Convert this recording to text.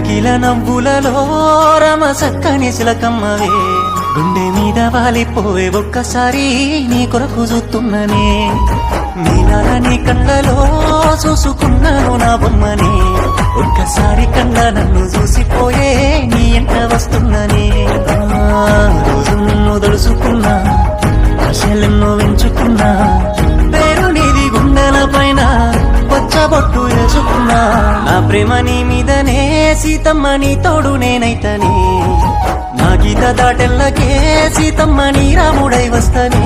కిలకిల నవ్వులలో రమ సక్కని చిలకమ్మవే గుండె మీద వాలిపోవే ఒక్కసారి నీ కొరకు చూస్తున్ననే నీలాల నీ కళ్ళలో చూసుకున్నాను నా బొమ్మని ఒక్కసారి కళ్ళ నన్ను చూసిపోయే నీ ఎంట వస్తున్ననే రోజు నిన్ను దలుసుకున్నా ఆశలెన్నో వెంచుకున్నా పేరు నీది గుండెల పైన బొట్టు వేసుకున్నా నా ప్రేమ నీ మీదనే సీతమ్మ నీ తోడు నేనైతనే నా గీత దాటెల్లకే సీతమ్మ నీ రాముడై వస్తనే